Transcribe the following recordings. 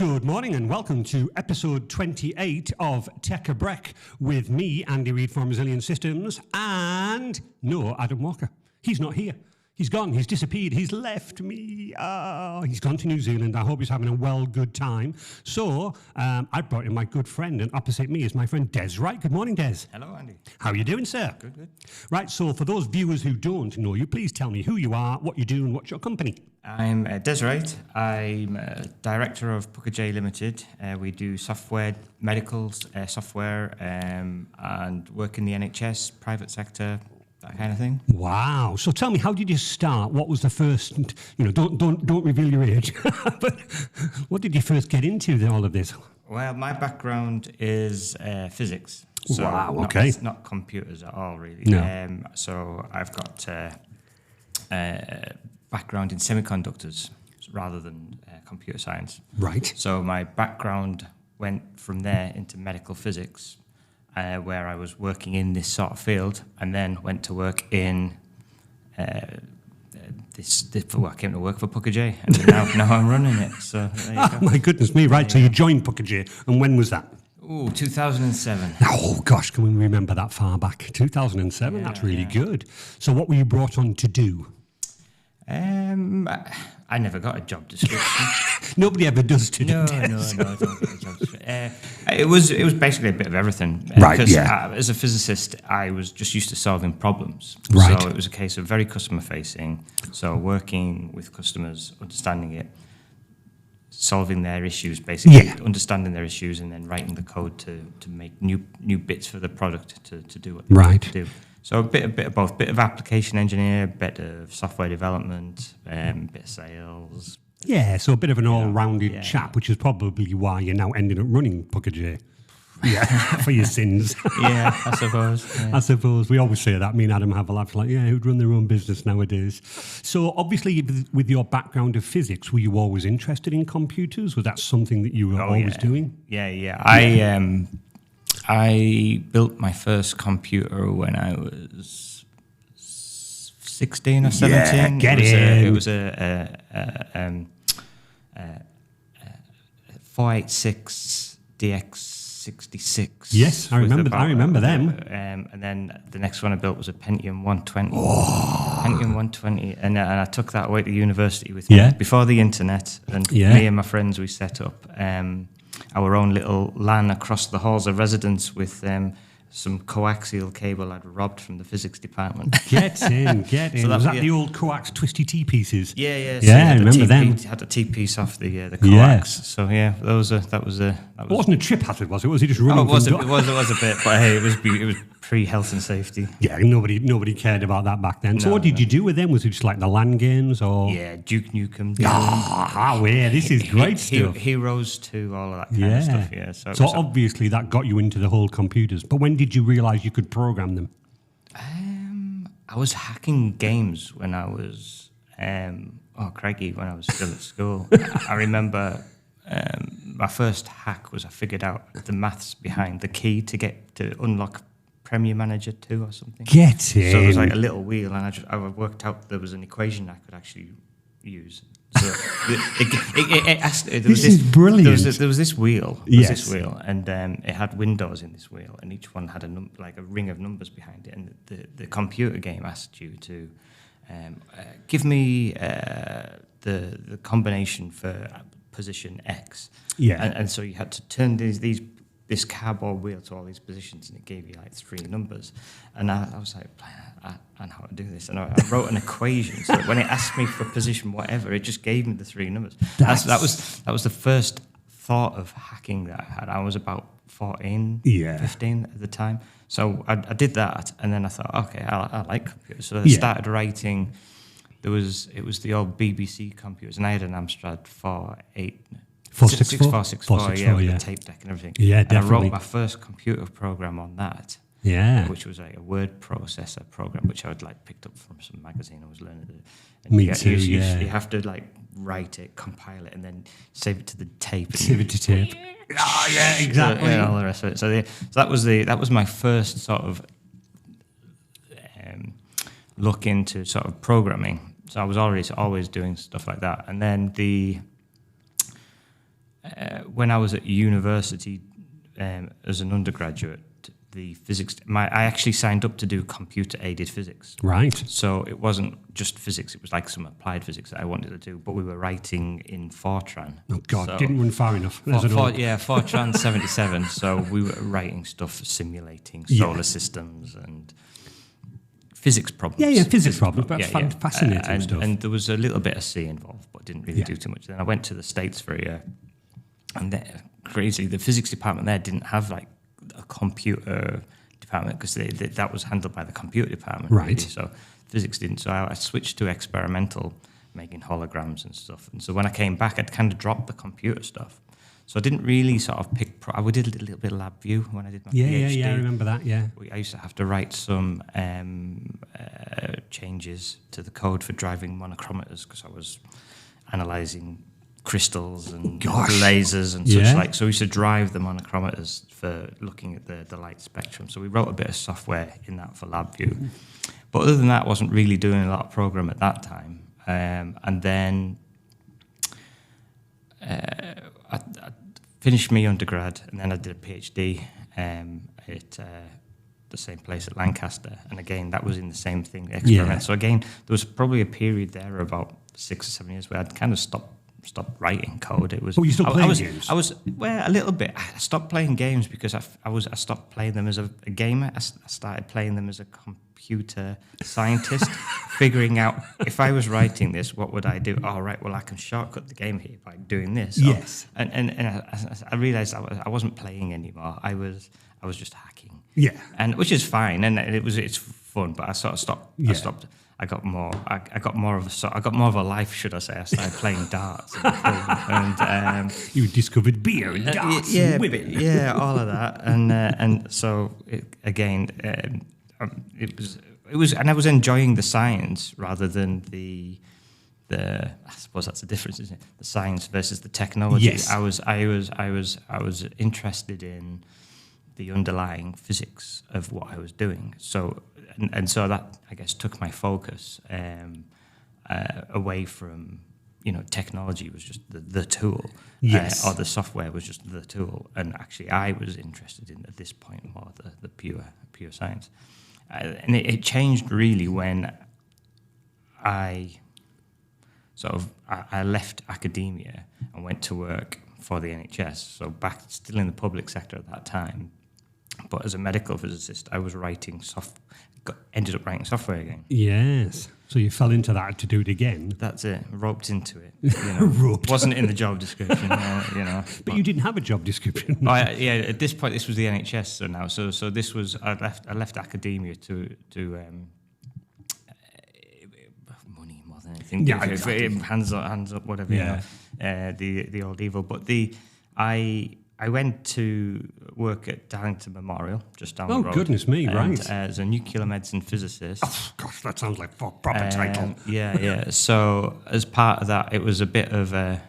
Good morning and welcome to episode 28 of Tech-A-Break with me, Andy Reid from Resilient Systems, and no, Adam Walker. He's not here. He's gone. He's disappeared. He's left me. He's gone to New Zealand. I hope he's having a good time. So I brought in my good friend, and opposite me is my friend Dez Wright. Good morning, Dez. Hello, Andy. How are you doing, sir? Good, good. Right, so for those viewers who don't know you, please tell me who you are, what you do, and what's your company. I'm Dez Wright. I'm director of Pukka-J Limited. We do software, medical software, and work in the NHS, private sector, that kind of thing. Wow. So tell me, how did you start? What was the first, don't reveal your age, but what did you first get into all of this? Well, my background is physics. So wow, okay. It's not computers at all, really. No. So I've got background in semiconductors rather than computer science. Right. So my background went from there into medical physics, where I was working in this sort of field, and then went to work in I came to work for Pukka-J, and now I'm running it. So there you go. My goodness me, right. So you joined Pukka-J, and when was that? Ooh, 2007. Oh gosh, can we remember that far back? 2007, Yeah, that's really yeah. good. So what were you brought on to do? I never got a job description. Nobody ever does today. No, I don't get a job description. It was basically a bit of everything. Right, because, yeah. As a physicist, I was just used to solving problems. Right. So it was a case of very customer facing. So working with customers, understanding it, solving their issues, basically, Yeah. understanding their issues, and then writing the code to make new bits for the product to do what they Right. need to do. So a bit of both, bit of application engineer, bit of software development, bit of sales. Yeah, so a bit of an all-rounded yeah. chap, which is probably why you're now ending up running Pukka-J. Yeah, for your sins. Yeah, I suppose. Yeah. I suppose we always say that. Me and Adam have a laugh, like, yeah, who'd run their own business nowadays? So obviously, with your background of physics, were you always interested in computers? Was that something that you were always doing? Yeah. I built my first computer when I was 16 or 17. Yeah, It was a 486 DX66. Yes, I remember them. And then the next one I built was a Pentium 120. Pentium 120, and I took that away to university with me before the internet. And me and my friends, we set up our own little LAN across the halls of residence with some coaxial cable I'd robbed from the physics department. Get in. So Was that the old coax twisty T pieces? Yeah. So I remember them. Had a T piece off the coax. Yeah. So yeah, that was. It wasn't a trip hazard, was it? Was he just running? It was a bit, but hey, it was pre-health and safety. Yeah, nobody cared about that back then. So what did you do with them? Was it just like the LAN games or? Yeah, Duke Nukem. This is great stuff. Heroes 2, all of that kind of stuff. Yeah. So obviously that got you into the whole computers. But when did you realise you could program them? I was hacking games when I was when I was still at school. I remember my first hack was I figured out the maths behind the key to unlock Premier Manager 2 or something. Get in. So there was like a little wheel, and I worked out there was an equation I could actually use. So this is brilliant. There was this wheel. And it had windows in this wheel, and each one had a ring of numbers behind it. And the computer game asked you to give me the combination for position X. Yeah. And so you had to turn this cardboard wheel to all these positions, and it gave you like 3 numbers. And I was like, I know how to do this. And I wrote an equation, so that when it asked me for position whatever, it just gave me the 3 numbers. That was the first thought of hacking that I had. I was about 14, 15 at the time. So I did that, and then I thought, okay, I like computers. So I started writing. It was the old BBC computers, and I had an Amstrad 6464, yeah, with the tape deck and everything. Yeah, definitely. And I wrote my first computer program on that. Yeah. Which was like a word processor program, which I had like picked up from some magazine I was learning. And Me too, you have to like write it, compile it, and then save it to the tape. Save it to tape. Oh yeah, exactly. All the rest of it. So that was my first sort of look into sort of programming. So I was always doing stuff like that, and then when I was at university as an undergraduate, the physics. I actually signed up to do computer-aided physics. Right. So it wasn't just physics; it was like some applied physics that I wanted to do. But we were writing in Fortran. Oh God, so didn't run far enough. Fortran 77. So we were writing stuff simulating solar systems and physics problems. Yeah, physics problems. But fascinating stuff. And there was a little bit of C involved, but didn't really do too much. Then I went to the States for a year, and crazy, the physics department there didn't have like a computer department because that was handled by the computer department. Right. Really. So physics didn't. So I switched to experimental, making holograms and stuff. And so when I came back, I'd kind of dropped the computer stuff. So I didn't really sort of pick. I did a little bit of LabVIEW when I did my PhD. Yeah, I remember that. Yeah. I used to have to write some changes to the code for driving monochromators because I was analysing crystals and lasers and such like. So we used to drive the monochromators for looking at the light spectrum. So we wrote a bit of software in that for LabVIEW. But other than that, I wasn't really doing a lot of program at that time. And then I finished my undergrad, and then I did a PhD at the same place at Lancaster. And again, that was in the same thing, experiment. Yeah. So again, there was probably a period there of about 6 or 7 years where I'd kind of stopped writing code. It was. Oh, you still playing games? I was a little bit. I stopped playing games because I stopped playing them as a gamer. I started playing them as a computer scientist, figuring out if I was writing this, what would I do? Oh, right. Well, I can shortcut the game here by doing this. Yes. And I realized I wasn't playing anymore. I was just hacking. Yeah. And which is fine, and it's fun. But I sort of stopped. Yeah. I stopped. I got more of a life, should I say? I started playing darts, and you discovered beer and darts, and women, all of that, and so it was, and I was enjoying the science rather than the. I suppose that's the difference, isn't it? The science versus the technology. Yes. I was interested in the underlying physics of what I was doing. So. And so that, I guess, took my focus away from, technology was just the tool. Yes. Or the software was just the tool. And actually, I was interested in, at this point, more the pure science. And it changed really when I left academia and went to work for the NHS. So still in the public sector at that time. But as a medical physicist, I was ended up writing software again. Yes. So you fell into that to do it again. That's it. Roped into it. Roped. Wasn't in the job description. But you didn't have a job description. At this point, this was the NHS. So this was I left academia to money more than anything. Yeah, exactly. Hands up, whatever. Yeah. The old evil. But I went to work at Darlington Memorial, just down the road. Oh, goodness me, right. As a nuclear medicine physicist. Oh, gosh, that sounds like a proper title. Yeah. So as part of that, it was a bit of a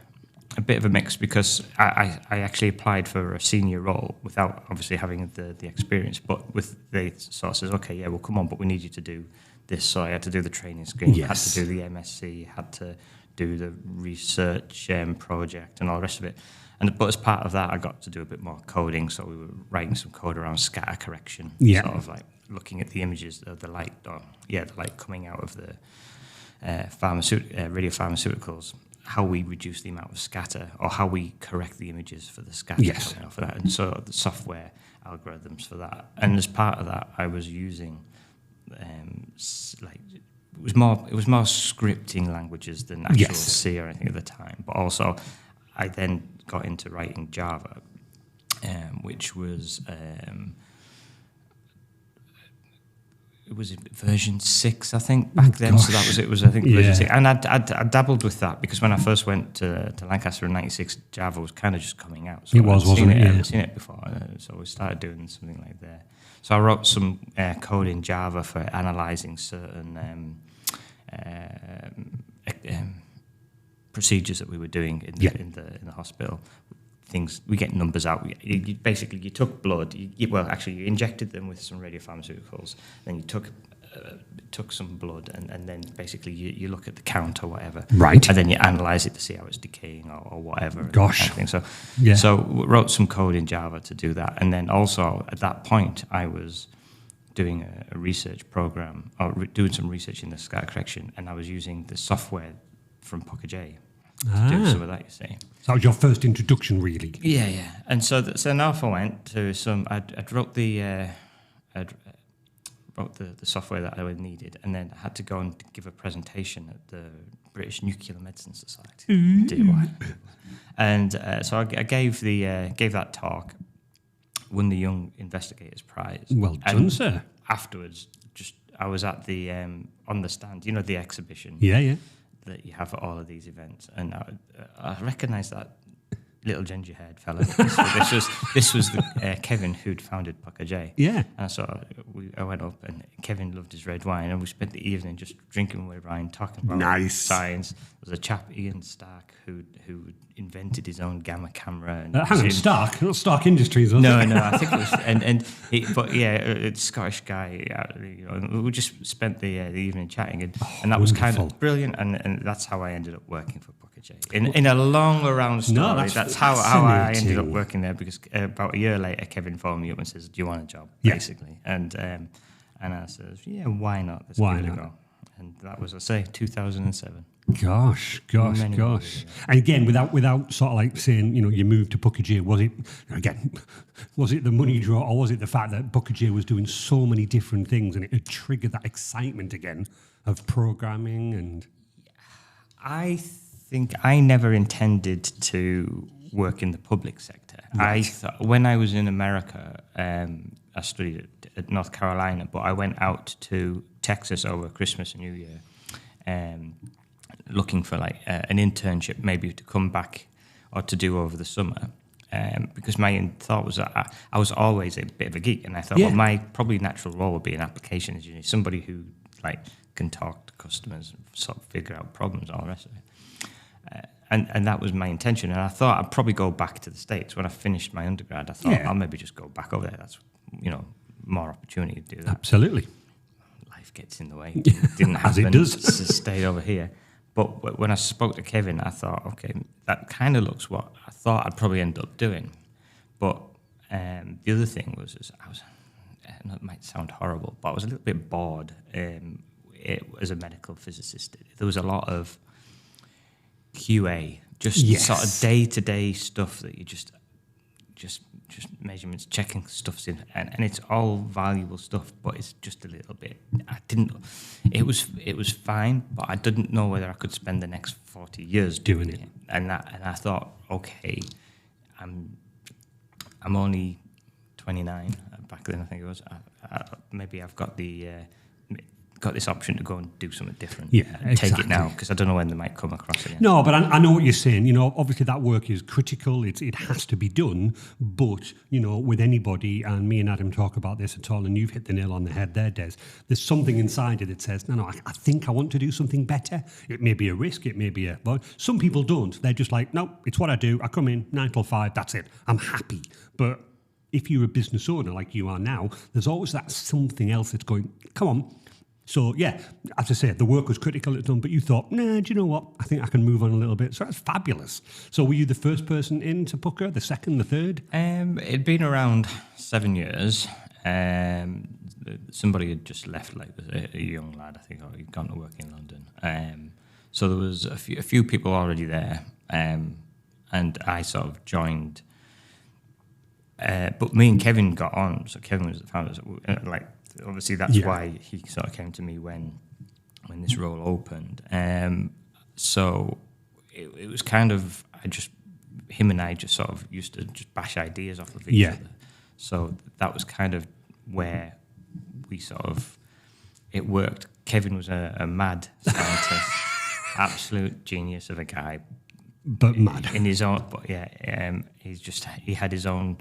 mix because I actually applied for a senior role without obviously having the experience, but with the sort of says, okay, yeah, well, come on, but we need you to do this. So I had to do the training scheme, had to do the MSc, had to do the research project and all the rest of it. But as part of that, I got to do a bit more coding. So we were writing some code around scatter correction, sort of like looking at the images of the light, the light coming out of the radiopharmaceuticals, how we reduce the amount of scatter, or how we correct the images for the scatter coming off of that. And so the software algorithms for that. And as part of that, I was using it was more scripting languages than actual C or anything at the time, but also. I then got into writing Java, which was it was version 6, I think, back then. So that was it. Was I think version 6, and I dabbled with that because when I first went to Lancaster in '96, Java was kind of just coming out. So wasn't it? I hadn't seen it before, so we started doing something like that. So I wrote some code in Java for analyzing certain. Procedures that we were doing in the hospital, things we get numbers out. You took blood. You injected them with some radiopharmaceuticals. Then you took took some blood, and then basically you look at the count or whatever, right? And then you analyze it to see how it's decaying or whatever. Gosh. Kind of thing. So wrote some code in Java to do that, and then also at that point I was doing a research program or doing some research in the scatter correction, and I was using the software from Pukka-J to do some of that. You see, so that was your first introduction, really. Yeah. And so now if I went to some, I'd wrote the software that I needed, and then I had to go and give a presentation at the British Nuclear Medicine Society. And so I gave that talk, won the Young Investigators Prize. Well done, sir. Afterwards, I was at the on the stand, the exhibition. Yeah. That you have at all of these events, and I recognised that little ginger-haired fella. This was the, Kevin who'd founded Pukka-J. Yeah. And so I went up, and Kevin loved his red wine, and we spent the evening just drinking with Ryan, talking about science. There was a chap, Ian Stark, who invented his own gamma camera. And hang on, Stark, not Stark Industries, was it? No, I think it was, it's a Scottish guy. We just spent the evening chatting, and that was kind of brilliant, and that's how I ended up working for Pukka-J. In a long around story, that's how I ended up working there, because about a year later, Kevin phoned me up and says, "Do you want a job?" Basically, and I said, "Yeah, why not? Let's give it a go." And that was, I say, 2007. Gosh. And again, without sort of like saying, you moved to Pukka-J, was it the money draw, or was it the fact that Pukka-J was doing so many different things and it had triggered that excitement again of programming? And I think I never intended to work in the public sector. Right. I thought, when I was in America, I studied at North Carolina, but I went out to Texas over Christmas and New Year, looking for an internship, maybe to come back or to do over the summer, because my thought was that I was always a bit of a geek, and I thought, well, my probably natural role would be an application engineer, somebody who can talk to customers and sort of figure out problems, all the rest of it. And that was my intention, and I thought I'd probably go back to the States. When I finished my undergrad, I thought I'll maybe just go back over there. That's more opportunity to do that. Absolutely. Life gets in the way. It didn't happen. As it does. To stay over here. But when I spoke to Kevin, I thought, okay, that kind of looks what I thought I'd probably end up doing. But the other thing was I was, it might sound horrible, but I was a little bit bored as a medical physicist. There was a lot of QA, sort of day-to-day stuff that you just measurements, checking stuff's in, and it's all valuable stuff, but it's just a little bit. It was fine, but I didn't know whether I could spend the next 40 years doing it. And I thought, okay, I'm only 29 back then. I think it was. Maybe I've got this option to go and do something different. Take it now, because I don't know when they might come across again. No, but I know what you're saying. Obviously that work is critical. It has to be done. But with anybody, and me and Adam talk about this at all, and you've hit the nail on the head there, Des. There's something inside it that says, no, I think I want to do something better. It may be a risk. It may be but some people don't. They're just like, no, it's what I do. I come in 9 till 5. That's it. I'm happy. But if you're a business owner like you are now, there's always that something else that's going, come on. So, as I said, the work was critical at done, but you thought, do you know what? I think I can move on a little bit. So that's fabulous. So were you the first person into Pukka, the second, the third? It'd been around 7 years. Somebody had just left, a young lad, I think, or he'd gone to work in London. So there was a few people already there, and I sort of joined. But me and Kevin got on. So Kevin was the founder. Obviously, that's why he sort of came to me when this role opened. So it was kind of him and I just sort of used to just bash ideas off of each other. So that was kind of where we it worked. Kevin was a mad scientist, absolute genius of a guy, but mad in his own. But he had his own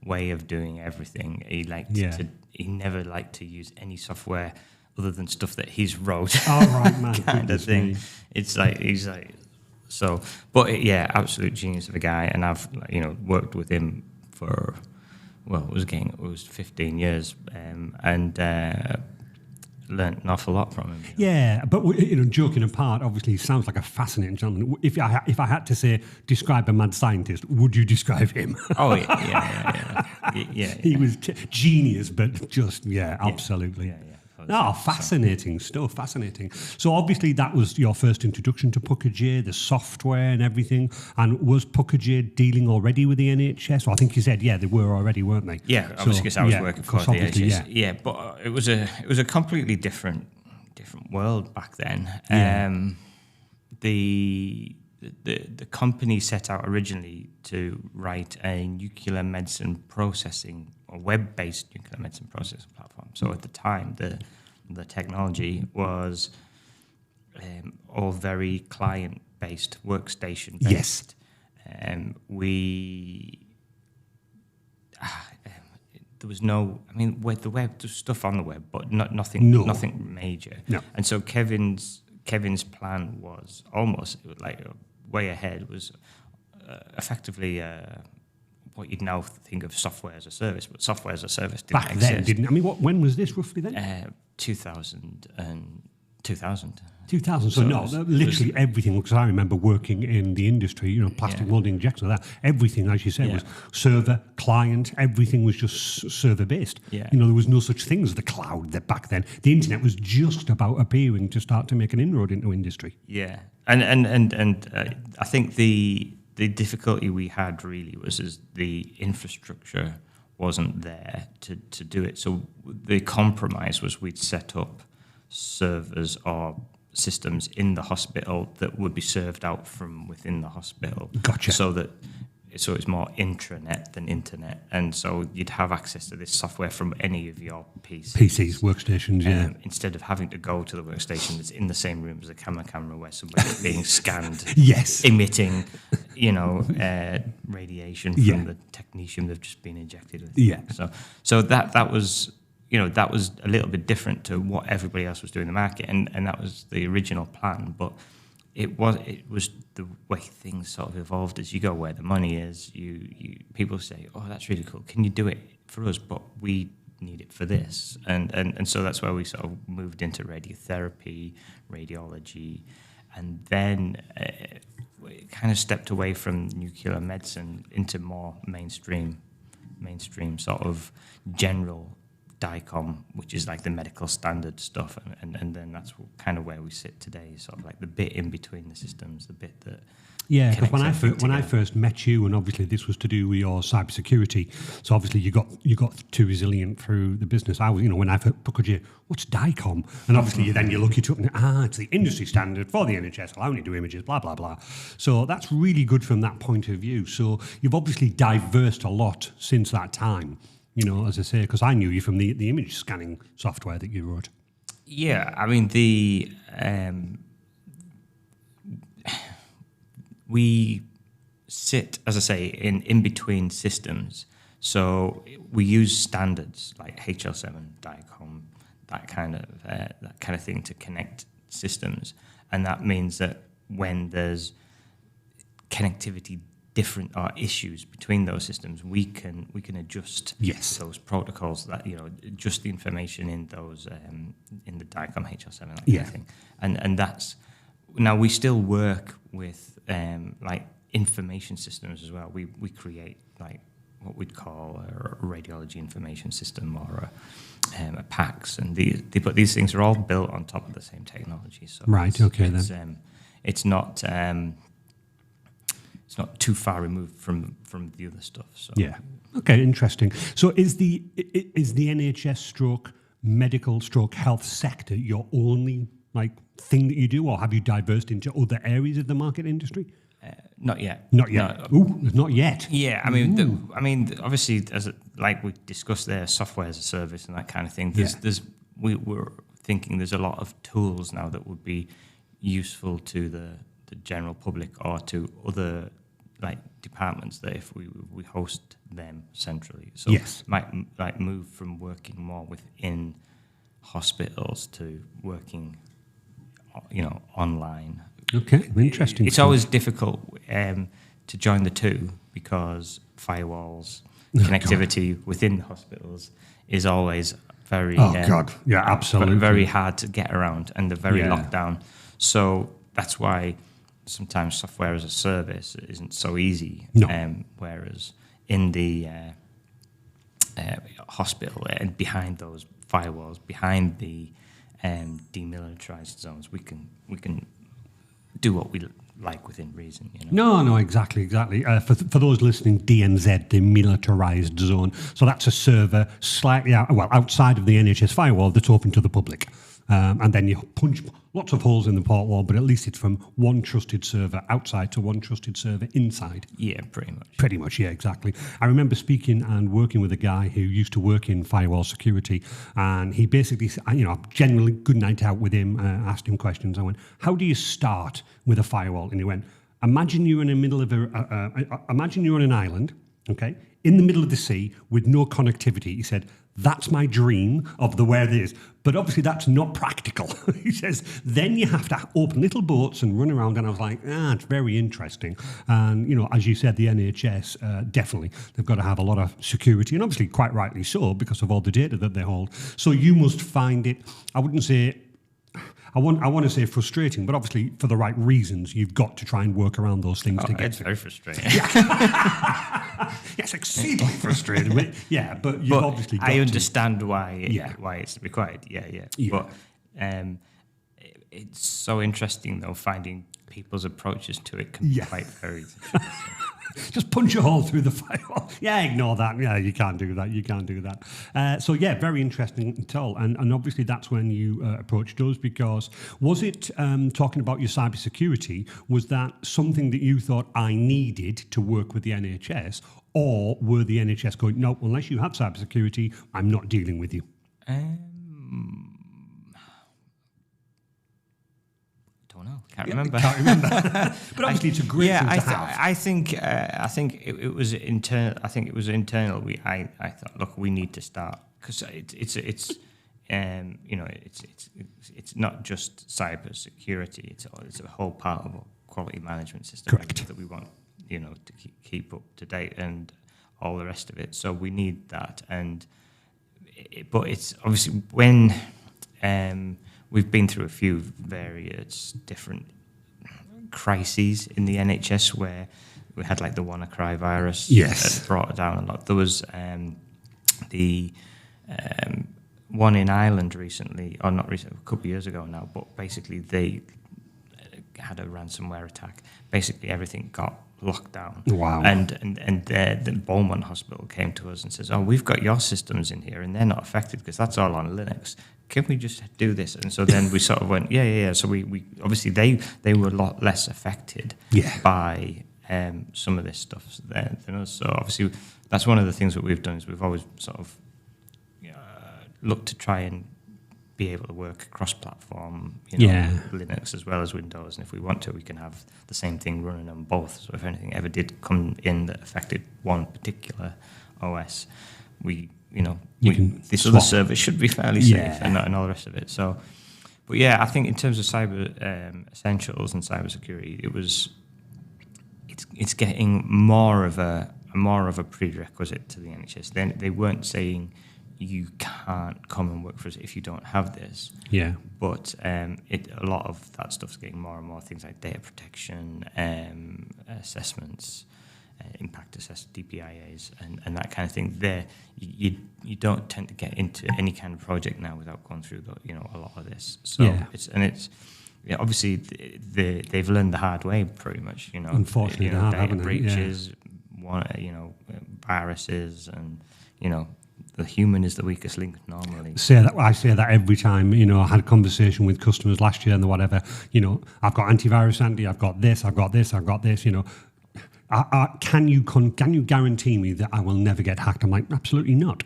way of doing everything. He liked to. He never liked to use any software other than stuff that he's wrote. Oh, right, man. Kind of thing. It's he's so. But absolute genius of a guy, and I've worked with him for it was 15 years, and learned an awful lot from him. Yeah, but joking apart, obviously he sounds like a fascinating gentleman. If I had to say describe a mad scientist, would you describe him? Oh yeah. He was genius, but just absolutely. Yeah. Fascinating stuff, fascinating. So obviously that was your first introduction to Pukka-J, the software and everything. And was Pukka-J dealing already with the NHS? Well, I think you said, they were already, weren't they? Yeah, obviously because I was working for the NHS. Yeah, but it was a completely different world back then. Yeah. The company set out originally to write a nuclear medicine processing or web-based nuclear medicine processing platform. So at the time, the technology was all very client-based, workstation-based. Yes. There was no, with the web, there's stuff on the web, but nothing major. No. And so Kevin's plan was almost like way ahead, was effectively what you'd now think of software as a service, but software as a service didn't Back exist. then, didn't? When was this roughly then? 2000. 2000. So literally everything, because I remember working in the industry, plastic molding injection, that everything, as you said, was server, client, everything was just server based. Yeah. There was no such thing as the cloud back then. The internet was just about appearing to start to make an inroad into industry. Yeah, and I think the difficulty we had really was the infrastructure wasn't there to do it. So the compromise was we'd set up servers or systems in the hospital that would be served out from within the hospital. Gotcha. So it's more intranet than internet, and so you'd have access to this software from any of your PCs, workstations, instead of having to go to the workstation that's in the same room as a camera where somebody's being scanned, emitting, radiation from the technetium they've just been injected with. Yeah. So that was. That was a little bit different to what everybody else was doing in the market, and that was the original plan. But it was the way things sort of evolved as you go where the money is. People say, "Oh, that's really cool. Can you do it for us?" But we need it for this, and so that's where we sort of moved into radiotherapy, radiology, and then we kind of stepped away from nuclear medicine into more mainstream sort of general DICOM, which is like the medical standard stuff, and then that's kind of where we sit today, sort of like the bit in between the systems, the bit that because when I first met you, and obviously this was to do with your cybersecurity, so obviously you got too resilient through the business. I was, when I first Pukka-J, what's DICOM? And obviously you look it up and it's the industry standard for the NHS. I'll only do images, blah blah blah. So that's really good from that point of view. So you've obviously diversed a lot since that time. As I say, because I knew you from the image scanning software that you wrote. Yeah, we sit, as I say, in between systems. So we use standards like HL7, DICOM, that kind of thing to connect systems, and that means that when there's connectivity different issues between those systems, we can adjust those protocols, that adjust the information in those in the DICOM HL7 that kind of thing, and that's now we still work with like information systems as well. We create like what we'd call a radiology information system or a PACS, and but these things are all built on top of the same technology. So it's not. It's not too far removed from the other stuff. So. Yeah. Okay. Interesting. So is the NHS / health sector your only thing that you do, or have you diversed into other areas of the market industry? Not yet. Not yet. No. Not yet. Yeah. Obviously, like we discussed there, software as a service and that kind of thing. We're thinking there's a lot of tools now that would be useful to the general public or to other departments that if we host them centrally, so might move from working more within hospitals to working online. Okay, interesting. It's always difficult to join the two because firewalls, connectivity within the hospitals is always very absolutely, very hard to get around, and they're very locked down. So that's why sometimes software as a service isn't so easy. No. Whereas in the hospital and behind those firewalls, behind the demilitarized zones, we can do what we like within reason. No, exactly. For those listening, DMZ, the militarized zone. So that's a server slightly outside of the NHS firewall that's open to the public. And then you punch lots of holes in the port wall, but at least it's from one trusted server outside to one trusted server inside. Yeah, pretty much. Pretty much, yeah, exactly. I remember speaking and working with a guy who used to work in firewall security, and he basically, generally good night out with him, asked him questions. I went, how do you start with a firewall? And he went, imagine you're in the middle of imagine you're on an island, okay, in the middle of the sea with no connectivity. He said, that's my dream of the where it is. But obviously that's not practical. He says, then you have to open little boats and run around. And I was like, it's very interesting. And, as you said, the NHS, definitely, they've got to have a lot of security. And obviously quite rightly so, because of all the data that they hold. So you must find it, I wouldn't say, I want to say frustrating, but obviously for the right reasons, you've got to try and work around those things to get it's very frustrating. Yes, exceedingly frustrating. But you've obviously got I understand why it's required. Yeah. But it's so interesting, though, finding people's approaches to it can be quite varied. Just punch a hole through the firewall. Yeah, ignore that. Yeah, you can't do that. So, very interesting to tell. And obviously that's when you approached us, because was it, talking about your cybersecurity, was that something that you thought I needed to work with the NHS, or were the NHS going, no, unless you have cybersecurity, I'm not dealing with you? Can't remember. But obviously, it's a great thing to have. I think it was internal. I think it was internal. I thought, look, we need to start, because it's not just cyber security. It's a whole part of a quality management system that we want, to keep up to date and all the rest of it. So we need that, but it's obviously when. We've been through a few various different crises in the NHS where we had like the WannaCry virus that brought down a lot. There was the one in Ireland recently, or not recently, a couple of years ago now, but basically they had a ransomware attack. Basically everything got locked down. Wow. And the Beaumont Hospital came to us and says, we've got your systems in here and they're not affected because that's all on Linux. Can we just do this? And so then we sort of went, yeah. So we obviously they were a lot less affected by some of this stuff than us. So obviously that's one of the things that we've done is we've always sort of looked to try and be able to work cross-platform, Linux as well as Windows. And if we want to, we can have the same thing running on both. So if anything ever did come in that affected one particular OS, this other service should be fairly safe and all the rest of it. So, but I think in terms of cyber essentials and cybersecurity, it's getting more of a prerequisite to the NHS. Then they weren't saying you can't come and work for us if you don't have this. Yeah. But a lot of that stuff's getting more and more things like data protection, assessments, impact assessment, DPIAs, and that kind of thing. There, you don't tend to get into any kind of project now without going through a lot of this. So it's obviously they've learned the hard way pretty much. Unfortunately, they have, data breaches, viruses, and the human is the weakest link normally. I say that every time. I had a conversation with customers last year and whatever. I've got antivirus, Andy. I've got this. Can you guarantee me that I will never get hacked? I'm like, absolutely not.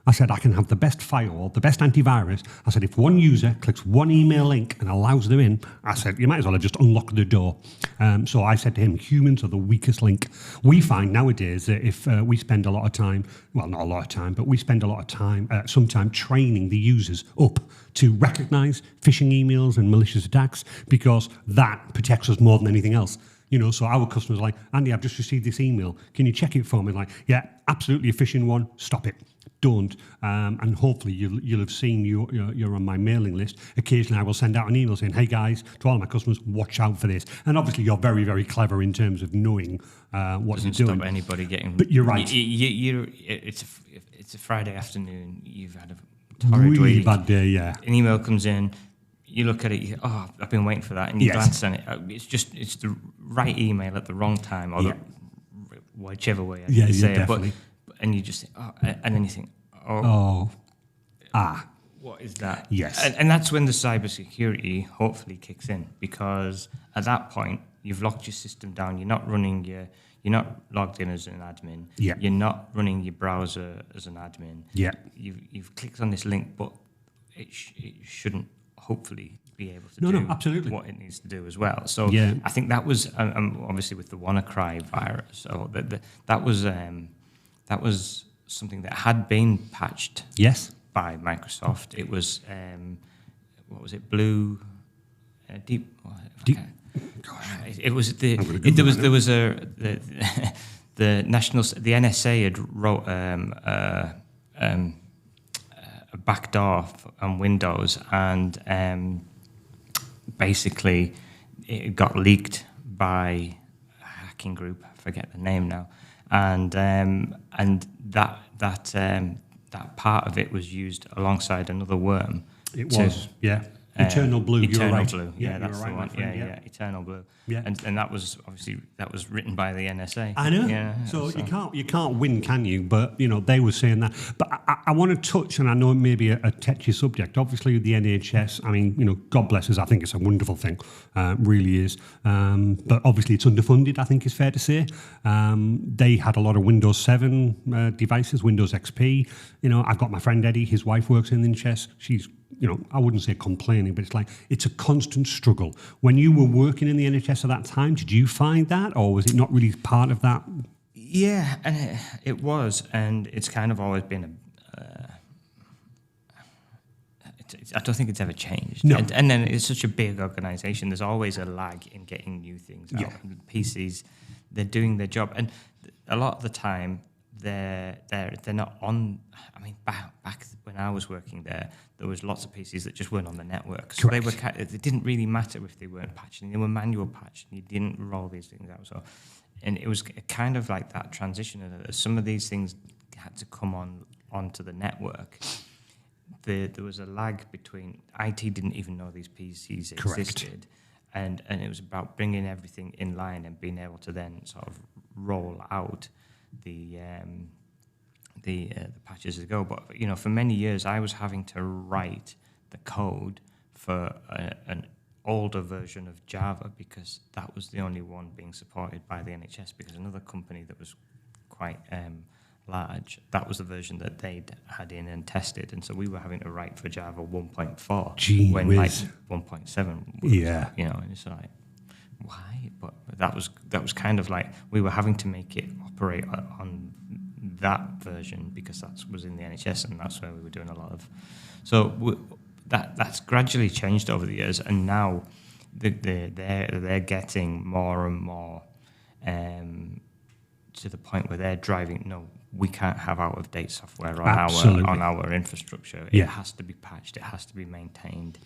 I said, I can have the best firewall, the best antivirus. I said, if one user clicks one email link and allows them in, I said, you might as well have just unlocked the door. So I said to him, humans are the weakest link. We find nowadays that if we spend a lot of time, well, not a lot of time, but we spend a lot of time, sometimes training the users up to recognize phishing emails and malicious attacks, because that protects us more than anything else. So our customers are like, Andy, I've just received this email. Can you check it for me? Like, yeah, absolutely a phishing one. Stop it. don't. And hopefully you'll have seen you're on my mailing list. Occasionally I will send out an email saying, hey guys, to all my customers, watch out for this. And obviously you're very, very clever in terms of knowing what you're doing. Stop anybody getting... But you're right. It's a Friday afternoon, you've had a torrid really week. bad day, yeah. An email comes in, you look at it, you think, oh, I've been waiting for that, and you glance at it. It's the right email at the wrong time, or whichever way I say it. Definitely. And you just think, oh, and then you think, what is that? Yes. And that's when the cybersecurity hopefully kicks in, because at that point you've locked your system down. You're not logged in as an admin. Yeah. You're not running your browser as an admin. Yeah. You've clicked on this link, but it shouldn't hopefully be able to do absolutely. what it needs to do as well. So I think that was obviously with the WannaCry virus. So that was something that had been patched. Yes. By Microsoft. It was what was it? Blue, deep. Deep. Gosh, it was the the NSA had wrote a backdoor on Windows, and basically it got leaked by a hacking group. I forget the name now, and that part of it was used alongside another worm. It was, Eternal Blue. Eternal you're right. Blue. Yeah, that's the one. Yeah, Eternal Blue. Yeah. And that was obviously written by the NSA. I know. Yeah, so you can't win, can you? But they were saying that. But I want to touch, and I know it may be a touchy subject. Obviously, the NHS. I mean, God bless us. I think it's a wonderful thing. Really is. But obviously, it's underfunded. I think is fair to say. They had a lot of Windows 7 devices, Windows XP. I've got my friend Eddie. His wife works in the NHS. She's I wouldn't say complaining, but it's a constant struggle. When you were working in the NHS at that time, did you find that, or was it not really part of that? Yeah, and it was, and it's kind of always been I don't think it's ever changed. No. And then it's such a big organisation. There's always a lag in getting new things out. Yeah. And PCs, they're doing their job, and a lot of the time they're not on. I mean, back when I was working there was lots of PCs that just weren't on the network. So Correct. it didn't really matter if they weren't patching. They were manual patched. You didn't roll these things out. So, and it was kind of like that transition. Some of these things had to come onto the network. There was a lag between IT didn't even know these PCs existed, and it was about bringing everything in line and being able to then sort of roll out the patches as they go. But for many years I was having to write the code for an older version of Java, because that was the only one being supported by the NHS, because another company that was quite large, that was the version that they'd had in and tested, and so we were having to write for Java 1.4 when like 1.7 was, and it's like, why? But that was kind of like we were having to make it operate on that version because that was in the NHS, and that's where we were doing a lot of. So that's gradually changed over the years, and now they're getting more and more to the point where they're driving. No, we can't have out of date software on our infrastructure. It has to be patched. It has to be maintained.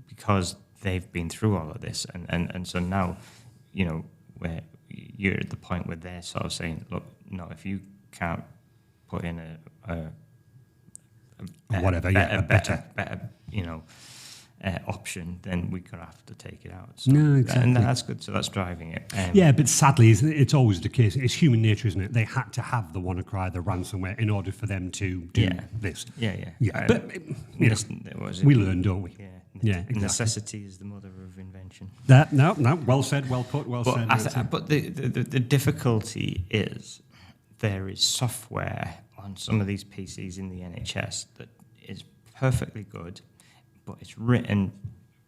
Because they've been through all of this, and so now, where you're at the point where they're sort of saying, look, no, if you can't put in a better option, then we're going to have to take it out. So, no, exactly. And that's good. So that's driving it. But sadly, it's always the case. It's human nature, isn't it? They had to have the WannaCry, the ransomware, in order for them to do this. Yeah. But we learn, don't we? Yeah. Exactly. Necessity is the mother of invention. No. Well said. Well put. But the difficulty is there is software on some of these PCs in the NHS that is perfectly good, but it's written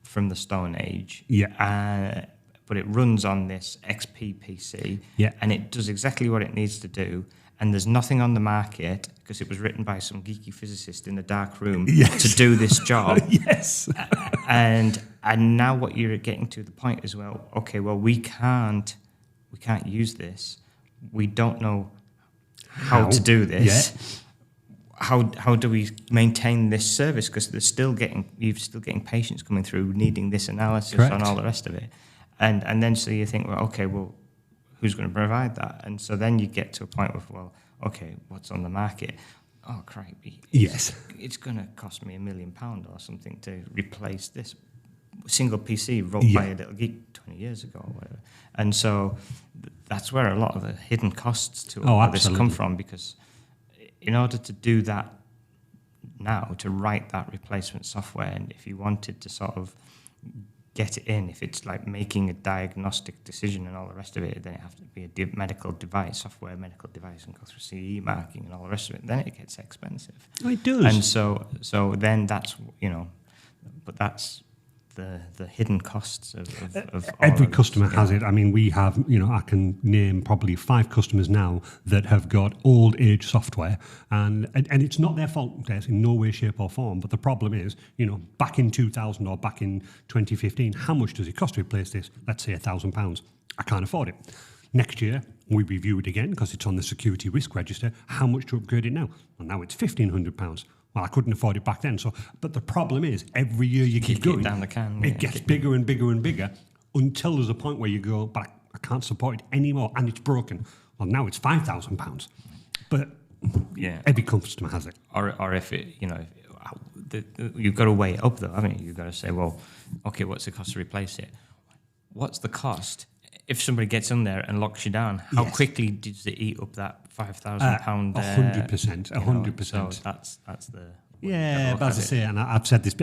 from the Stone Age. Yeah. But it runs on this XP PC. Yeah. And it does exactly what it needs to do. And there's nothing on the market, because it was written by some geeky physicist in a dark room to do this job. Yes. And now what you're getting to the point is, well, okay, well, we can't use this. We don't know how to do this. how do we maintain this service? Because you're still getting patients coming through needing this analysis and all the rest of it. And then so you think, well, okay, well, who's going to provide that? And so then you get to a point of, well, okay, what's on the market? Oh, crikey. It's going to cost me £1 million or something to replace this single PC wrote by a little geek 20 years ago or whatever. And so that's where a lot of the hidden costs to all this come from, because in order to do that now, to write that replacement software, and if you wanted to sort of get it in, if it's like making a diagnostic decision and all the rest of it, then it has to be a medical device, software medical device, and go through CE marking and all the rest of it. Then it gets expensive. Oh, it does. And so then that's, but that's the hidden costs of every customer has it. I mean, we have, I can name probably 5 customers now that have got old age software, and it's not their fault, Des, in no way, shape or form. But the problem is, back in 2000 or back in 2015, how much does it cost to replace this? Let's say £1,000. I can't afford it. Next year, we review it again because it's on the security risk register. How much to upgrade it now? Well, now it's £1,500. Well, I couldn't afford it back then. But the problem is, every year you keep going, down the can, it gets bigger and bigger and bigger until there's a point where you go, but I can't support it anymore, and it's broken. Well, now it's £5,000. But every customer has it. Or if it, you've got to weigh it up, though, haven't you? You've got to say, well, okay, what's the cost to replace it? What's the cost? If somebody gets in there and locks you down, how quickly does it eat up that £5,000? 100%. 100%. So that's the but as I say, and I've said this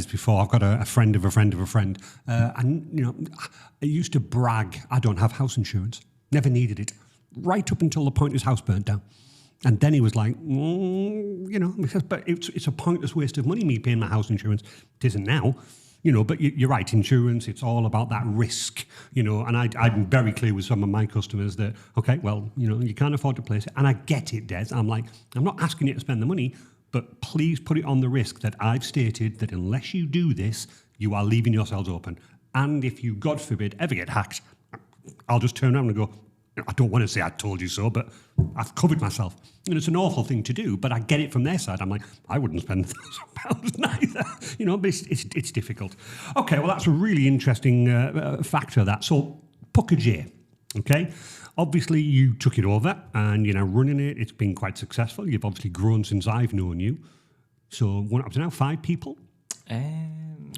before. I've got a friend of a friend of a friend, and I used to brag, I don't have house insurance. Never needed it, right up until the point his house burnt down. And then he was like, because but it's a pointless waste of money, me paying my house insurance. It isn't now. But you're right, insurance, it's all about that risk, and I'm very clear with some of my customers that, okay, well, you can't afford to place it. And I get it, Des. I'm like, I'm not asking you to spend the money, but please put it on the risk that I've stated that unless you do this, you are leaving yourselves open. And if you, God forbid, ever get hacked, I'll just turn around and go, I don't want to say I told you so, but I've covered myself. And it's an awful thing to do, but I get it from their side. I'm like, I wouldn't spend £1,000 neither. But it's difficult. Okay, well, that's a really interesting factor, that. So, Pukka-J, okay? Obviously, you took it over and you're now running it. It's been quite successful. You've obviously grown since I've known you. So, what up to now? 5 people?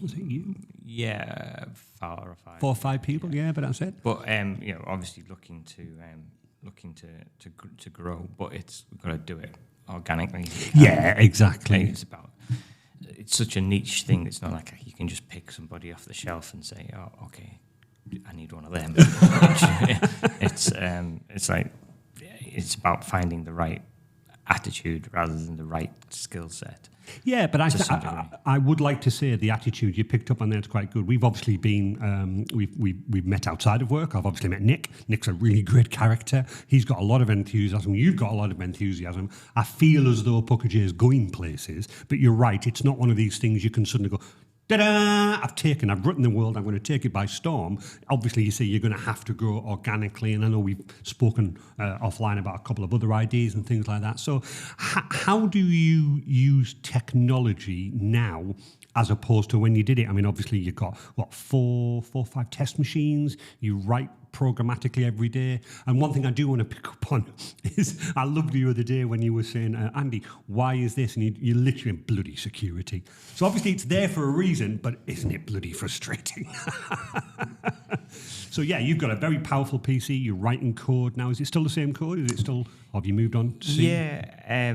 Was it you? Yeah, 4 or 5. 4 or 5 people, yeah, but that's it. But obviously looking to grow, but we've got to do it organically. Yeah, exactly. It's such a niche thing. It's not like you can just pick somebody off the shelf and say, oh, okay, I need one of them. It's about finding the right attitude rather than the right skill set. Yeah, but I would like to say the attitude you picked up on there is quite good. We've obviously been, we've met outside of work. I've obviously met Nick. Nick's a really great character. He's got a lot of enthusiasm. You've got a lot of enthusiasm. I feel as though Pukka-J is going places, but you're right. It's not one of these things you can suddenly go, ta-da! I've written the world, I'm going to take it by storm. Obviously, you say you're going to have to grow organically, and I know we've spoken offline about a couple of other ideas and things like that. So how do you use technology now as opposed to when you did it? I mean, obviously, you've got, 4 or 5 test machines. You write programmatically every day. And one thing I do want to pick up on is I loved you the other day when you were saying, Andy, why is this? And you literally bloody security. So obviously it's there for a reason, but isn't it bloody frustrating? So yeah, you've got a very powerful PC. You're writing code now. Is it still the same code? Is it still, or have you moved on to C? Yeah,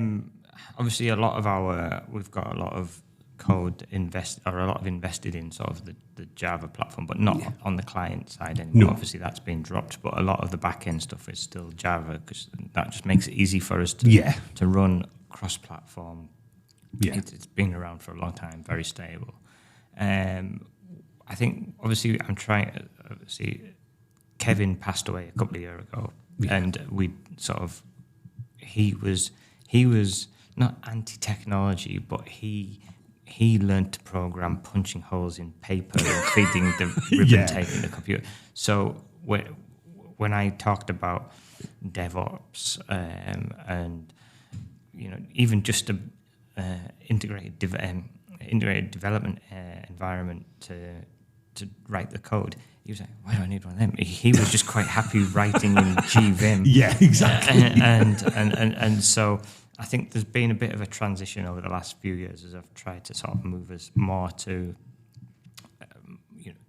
obviously we've got a lot of code invested in sort of the Java platform, but not on the client side anymore. No. Obviously, that's been dropped, but a lot of the back-end stuff is still Java because that just makes it easy for us to run cross-platform. Yeah. It's been around for a long time, very stable. I think, obviously, Kevin passed away a couple of years ago, and we sort of, he was not anti-technology, but he learned to program punching holes in paper and feeding the ribbon tape in the computer. So when I talked about DevOps and even just integrated development environment to write the code. He was like, why do I need one of them? He was just quite happy writing in GVim. Yeah, exactly. And so I think there's been a bit of a transition over the last few years as I've tried to sort of move us more to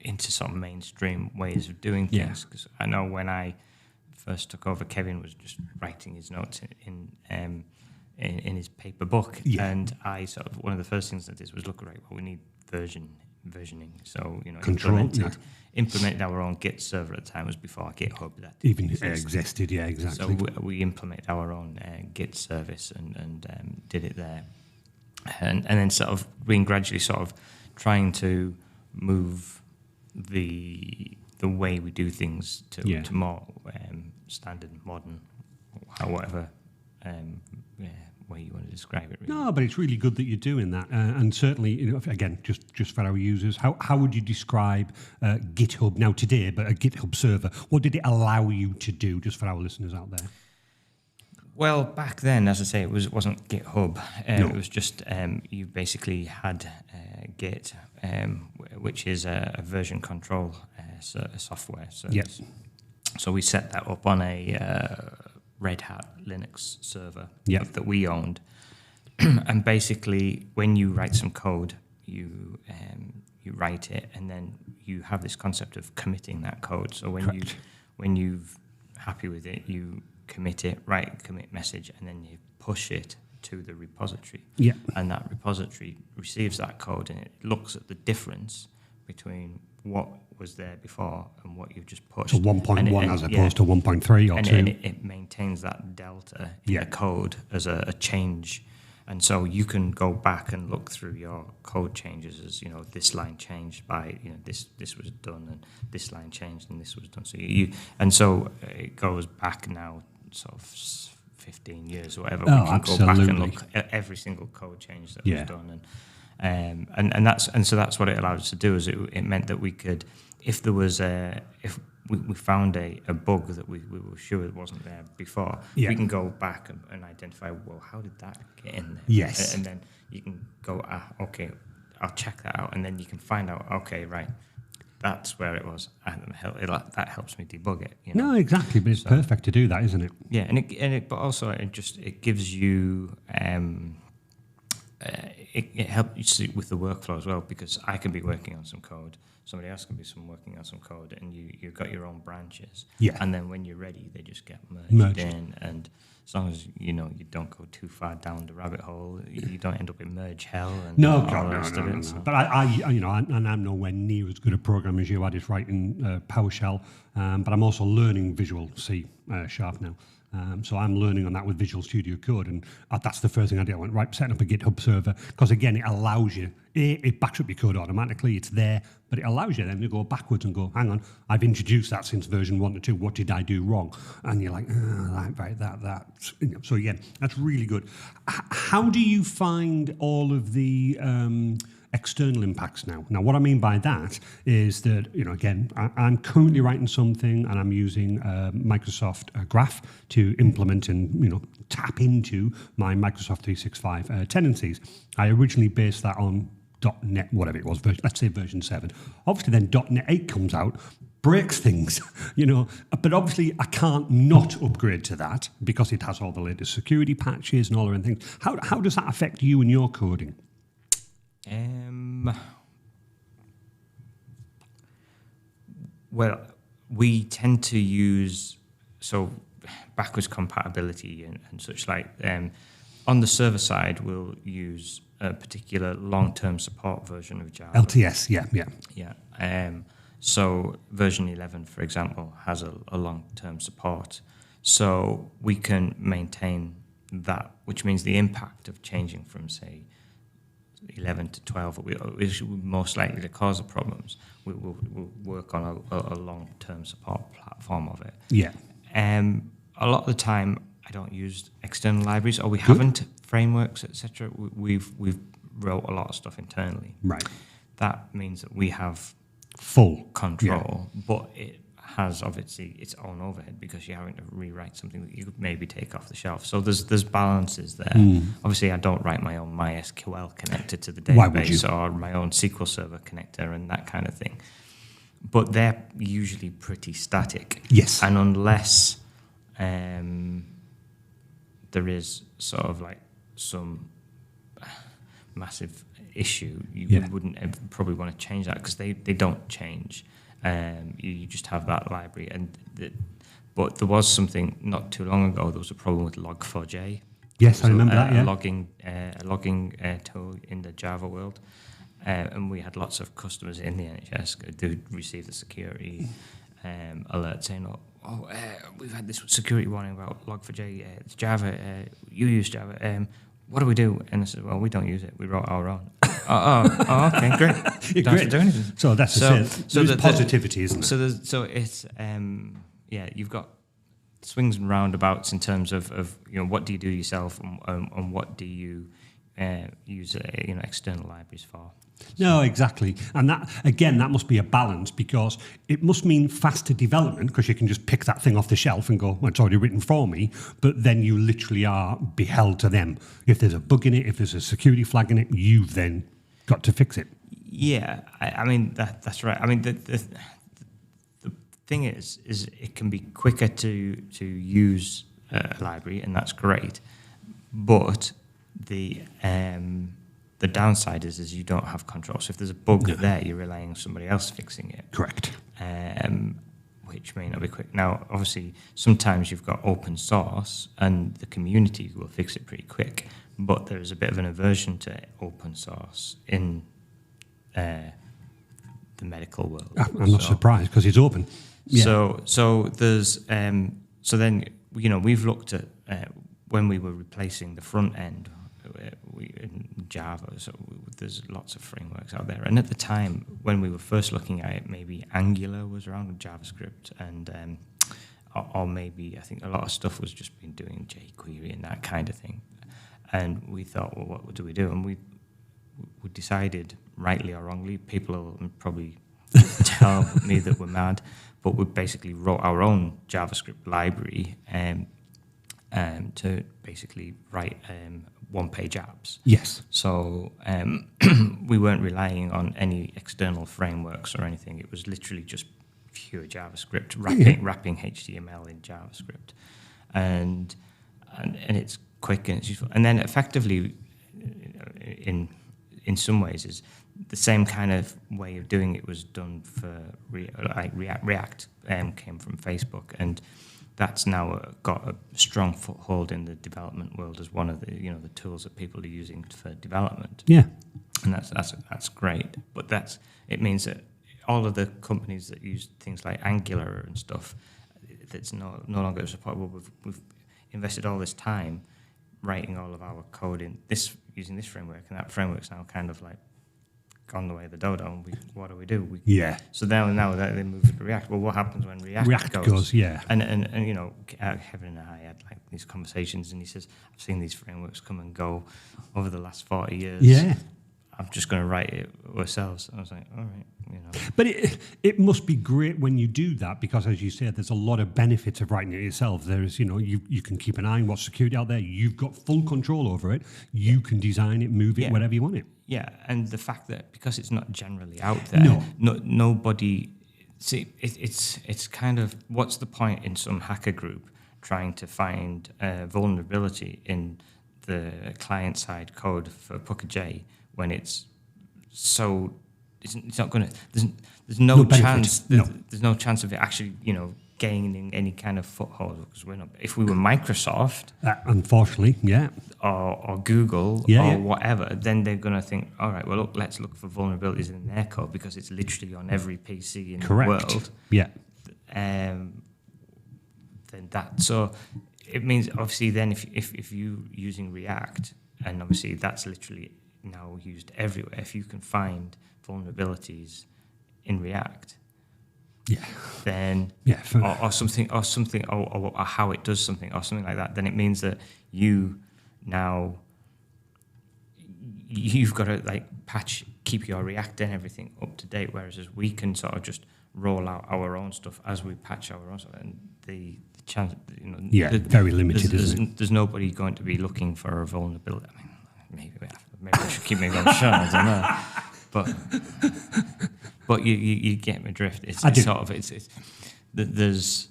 into sort of mainstream ways of doing things. Because I know when I first took over, Kevin was just writing his notes in his paper book, and I sort of one of the first things I did was look right. Well, we need versioning. So implemented our own Git server at the time. It was before GitHub that even existed. Yeah, exactly. So we implemented our own Git service and did it there, and then sort of been gradually sort of trying to move the way we do things to more standard, modern, whatever way you want to describe it. Really. No, but it's really good that you're doing that, and certainly, again, just for our users, how would you describe GitHub now today? But a GitHub server, what did it allow you to do? Just for our listeners out there. Well, back then, as I say, it wasn't GitHub. It was just you basically had Git, which is a version control software service. Yep. So we set that up on a Red Hat Linux server that we owned, and basically, when you write some code, you write it, and then you have this concept of committing that code. So when you're happy with it, you commit it, write a commit message, and then you push it to the repository. Yeah. And that repository receives that code, and it looks at the difference between what was there before and what you've just pushed. So 1.1 as opposed to 1.3 or 2. And it maintains that delta in the code as a change. And so you can go back and look through your code changes as, this line changed by, this was done, and this line changed and this was done. So it goes back now sort of 15 years or whatever. We can go back and look at every single code change that was done. And so that's what it allowed us to do. Is it meant that we could, if there was if we found a bug that we were sure it wasn't there before, we can go back and identify, well, how did that get in there? Yes. And then you can go, okay, I'll check that out, and then you can find out, okay, right, that's where it was. That helps me debug it. No, exactly, but it's perfect to do that, isn't it? Yeah, but also it gives you. It helps you with the workflow as well, because I can be working on some code, somebody else can be working on some code, and you've got your own branches. Yeah. And then when you're ready, they just get merged in, and as long as you don't go too far down the rabbit hole, you don't end up in merge hell. And no. But I'm nowhere near as good a programmer as you. I just write in PowerShell, but I'm also learning Visual C# now. So I'm learning on that with Visual Studio Code, and that's the first thing I did. I went, right, setting up a GitHub server, because again, it allows you, it backs up your code automatically, it's there, but it allows you then to go backwards and go, hang on, I've introduced that since version 1 to 2, what did I do wrong? And you're like, right, that. So again, that's really good. How do you find all of the external impacts now? Now, what I mean by that is that, again, I'm currently writing something and I'm using Microsoft Graph to implement and, tap into my Microsoft 365 tendencies. I originally based that on .NET, whatever it was, let's say version 7. Obviously, then .NET 8 comes out, breaks things, but obviously I can't not upgrade to that because it has all the latest security patches and all the things. How does that affect you and your coding? Well, we tend to use backwards compatibility and such like. On the server side, we'll use a particular long-term support version of Java. LTS, yeah. So version 11, for example, has a long-term support. So we can maintain that, which means the impact of changing from, say, 11 to 12, which is most likely to cause the problems, we'll work on a long-term support platform of it. Yeah. A lot of the time, I don't use external libraries, or we haven't, frameworks, etc. We've wrote a lot of stuff internally. Right. That means that we have full control, but it has obviously its own overhead because you're having to rewrite something that you could maybe take off the shelf. So there's balances there. Obviously, I don't write my own MySQL connector to the database or my own SQL Server connector and that kind of thing. But they're usually pretty static. Yes. And unless there is sort of like some massive issue, you wouldn't probably want to change that because they don't change. You just have that library. But there was something not too long ago, there was a problem with Log4j. Yes, I remember that, A logging tool in the Java world. And we had lots of customers in the NHS who received the security alert saying, we've had this security warning about Log4j, it's Java, you use Java, what do we do? And I said, well, we don't use it, we wrote our own. Okay, great. Don't have to do anything. So that's there's positivity, isn't it? So it's, you've got swings and roundabouts in terms of what do you do yourself and what do you use external libraries for. No, exactly. And that must be a balance because it must mean faster development because you can just pick that thing off the shelf and go, well, it's already written for me. But then you literally are beheld to them. If there's a bug in it, if there's a security flag in it, you've then got to fix it. Yeah, I mean, that's right. I mean, the thing is it can be quicker to use a library, and that's great. But the downside is you don't have control. So if there's a bug there, you're relying on somebody else fixing it. Correct. Which may not be quick. Now, obviously, sometimes you've got open source and the community will fix it pretty quick, but there's a bit of an aversion to open source in the medical world. I'm not surprised because it's open. Yeah. So there's so then we've looked at when we were replacing the front end. In Java, so there's lots of frameworks out there. And at the time, when we were first looking at it, maybe Angular was around with JavaScript, and or maybe I think a lot of stuff was just been doing jQuery and that kind of thing. And we thought, well, what do we do? And we decided, rightly or wrongly, people will probably tell me that we're mad, but we basically wrote our own JavaScript library to basically write one-page apps. Yes. So we weren't relying on any external frameworks or anything. It was literally just pure JavaScript, wrapping HTML in JavaScript, and it's quick and it's useful. And then effectively, in some ways, is the same kind of way of doing it was done for React. Came from Facebook, and that's now got a strong foothold in the development world as one of the the tools that people are using for development. Yeah, and that's great. But it means that all of the companies that use things like Angular and stuff, that's no longer supportable. We've invested all this time writing all of our code using this framework, and that framework's now kind of like gone the way of the dodo. And what do we do? So now that they move to React. Well, what happens when React goes? Yeah. And Kevin and I had like these conversations, and he says, I've seen these frameworks come and go over the last 40 years. Yeah. I'm just going to write it ourselves. I was like, all right, But it must be great when you do that because, as you said, there's a lot of benefits of writing it yourself. There's, you can keep an eye on what's security out there. You've got full control over it. You can design it, move it, whatever you want it. Yeah, and the fact that because it's not generally out there, nobody. See, it's kind of what's the point in some hacker group trying to find a vulnerability in the client side code for Pukka-J when it's not going to. There's no chance. There's no chance of it actually gaining any kind of foothold because we're not. If we were Microsoft, unfortunately, or Google or whatever, then they're going to think, all right, well, let's look for vulnerabilities in their code because it's literally on every PC in the world. Yeah. Then so it means obviously then if you using React, and obviously that's literally now used everywhere. If you can find vulnerabilities in React, then or something or how it does something or something like that, then it means that you've got to like keep your React and everything up to date, whereas we can sort of just roll out our own stuff as we patch our own stuff, and the chance, very limited, there's nobody going to be looking for a vulnerability. I mean, maybe I should keep my mouth shut. I don't know, but you get my drift. It's sort of there's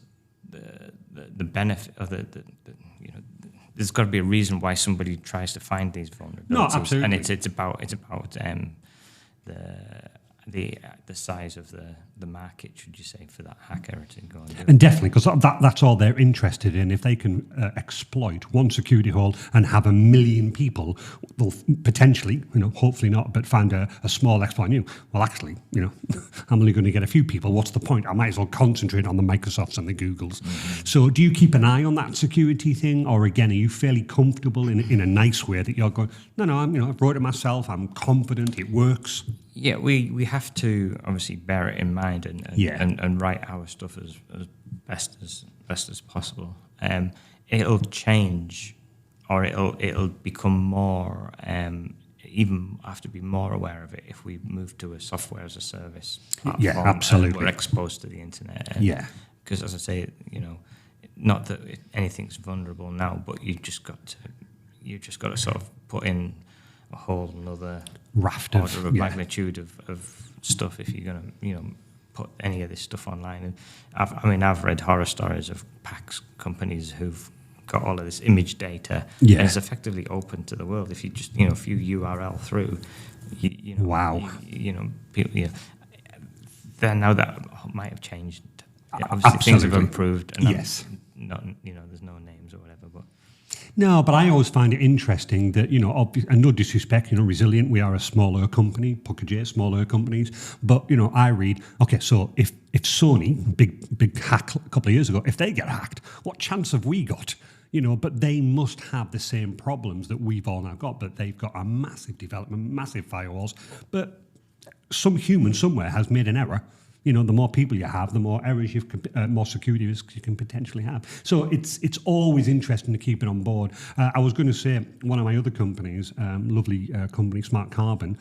the benefit of there's got to be a reason why somebody tries to find these vulnerabilities. No, absolutely. And it's about the size of the market, should you say, for that hacker to go and do. And definitely, because that's all they're interested in. If they can exploit one security hole and have 1 million people, they'll potentially, hopefully not, but find a small exploit. Well, actually, I'm only going to get a few people. What's the point? I might as well concentrate on the Microsofts and the Googles. Mm-hmm. So do you keep an eye on that security thing? Or again, are you fairly comfortable in a nice way that you're going, no, I've wrote it myself, I'm confident, it works? Yeah, we have to obviously bear it in mind and write our stuff as best as possible. It'll change, or it'll become more. Even have to be more aware of it if we move to a software as a service platform. Yeah, absolutely. And we're exposed to the internet. Because as I say, not that anything's vulnerable now, but you just got to sort of put in a whole another raft order of magnitude of stuff if you're going to put any of this stuff online. And I've read horror stories of PACS companies who've got all of this image data and it's effectively open to the world. If you just a few URL through, wow, people, then now that might have changed. Obviously, absolutely. Things have improved. And yes, not there's no names or whatever, but. No, but I always find it interesting that, and no disrespect, Resilient, we are a smaller company, Pukka-J, smaller companies, but, I read, okay, so if Sony, big hack a couple of years ago, if they get hacked, what chance have we got? But they must have the same problems that we've all now got, but they've got a massive development, massive firewalls, but some human somewhere has made an error. The more people you have, the more errors more security risks you can potentially have. So it's always interesting to keep it on board. I was going to say one of my other companies, lovely company, Smart Carbon,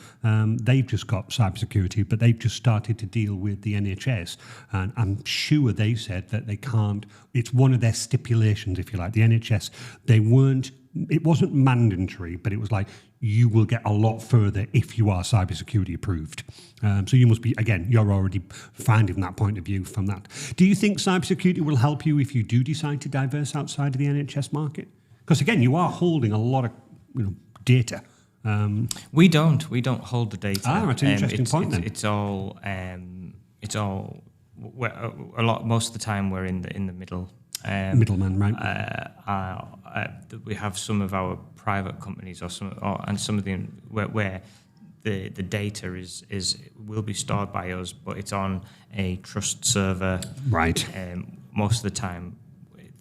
they've just got cybersecurity, but they've just started to deal with the NHS. And I'm sure they said that they can't. It's one of their stipulations, if you like. The NHS, it wasn't mandatory, but it was like, you will get a lot further if you are cybersecurity approved. So you must be, again, you're already finding that point of view from that. Do you think cybersecurity will help you if you do decide to diverse outside of the NHS market? Because again, you are holding a lot of data. We don't hold the data. That's an interesting point then. It's all most of the time we're in the middle. Middleman, right? We have some of our private companies and some of the where the data will be stored by us, but it's on a trust server. Right. Most of the time,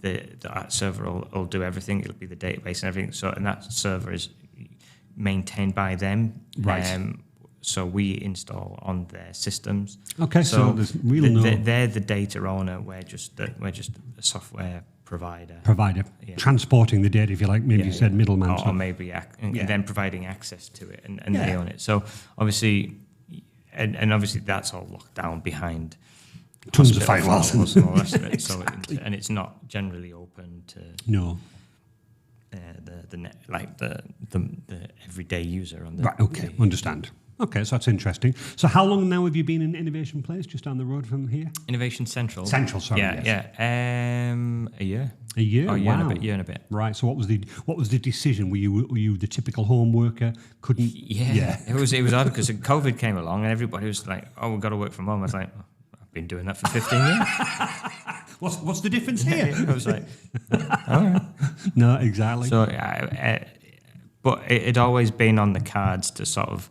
that server will do everything. It'll be the database and everything. So, and that server is maintained by them. Right. So we install on their systems. Okay, so there's real they're the data owner. We're just a software provider. Transporting the data, if you like. Maybe you said middleman. Or maybe then providing access to it, and they own it. So obviously, and obviously that's all locked down behind tons of firewalls and all the rest of it. So and it's not generally open to the net, like the everyday user on the right. Okay, understand. Okay, so that's interesting. So how long now have you been in Innovation Place, just down the road from here? Innovation Central. Sorry. Yeah. A year. A year? Oh, wow. Year and a bit. Right. So what was the decision? Were you the typical home worker? Couldn't? Yeah. It was odd because COVID came along and everybody was like, "Oh, we've got to work from home." I was like, "I've been doing that for 15 years." What's the difference here? I was like, "All right." No, exactly. So, but it had always been on the cards to sort of.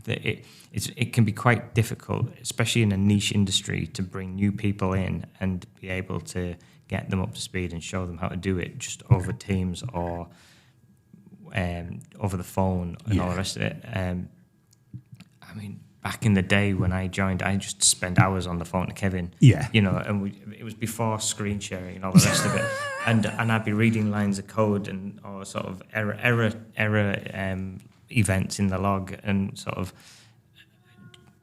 It can be quite difficult, especially in a niche industry, to bring new people in and be able to get them up to speed and show them how to do it just over Teams or over the phone and all the rest of it. Back in the day when I joined, I just spent hours on the phone to Kevin. Yeah. And it was before screen sharing and all the rest of it. And I'd be reading lines of code or sort of error events in the log and sort of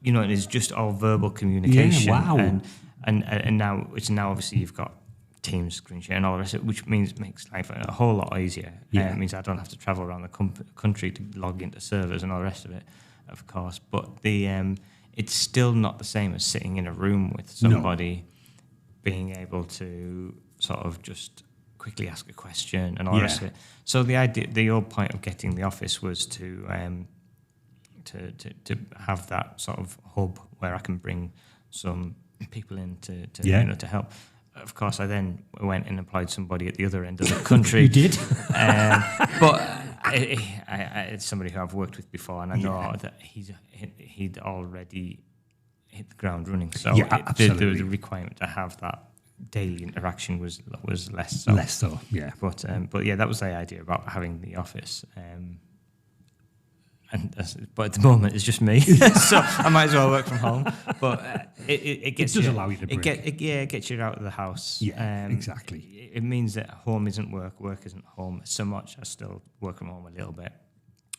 it is just all verbal communication. Yeah, wow. And now obviously you've got Teams, screen share, and all the rest of it, which makes life a whole lot easier. Yeah. It means I don't have to travel around the country to log into servers and all the rest of it, of course. But it's still not the same as sitting in a room with somebody, being able to sort of just quickly ask a question and all the rest of it. So the whole point of getting the office was to have that sort of hub where I can bring some people in to help. Of course, I then went and employed somebody at the other end of the country. You did? But it's somebody who I've worked with before, and I know that he'd already hit the ground running. So the requirement to have that daily interaction was less so. Less so, yeah. But yeah, that was the idea about having the office. But at the moment, it's just me, so I might as well work from home. But it gets does allow you to break. It gets you out of the house. Yeah, exactly. It means that home isn't work, work isn't home so much. I still work from home a little bit.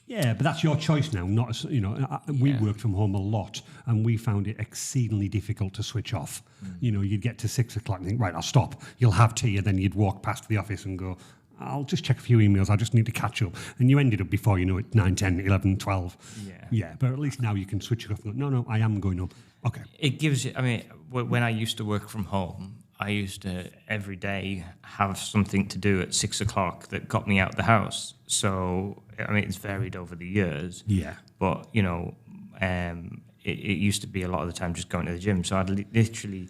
Yeah, but that's your choice now. Not we worked from home a lot, and we found it exceedingly difficult to switch off. You'd get to 6 o'clock and think, right, I'll stop. You'll have tea, and then you'd walk past the office and go, I'll just check a few emails. I just need to catch up. And you ended up before you know it, 9, 10, 11, 12. Yeah, but at least now you can switch it off and go, no, I am going up. Okay. It gives you, when I used to work from home, I used to every day have something to do at 6 o'clock that got me out the house. So, it's varied over the years. Yeah. But, it used to be a lot of the time just going to the gym. So I'd literally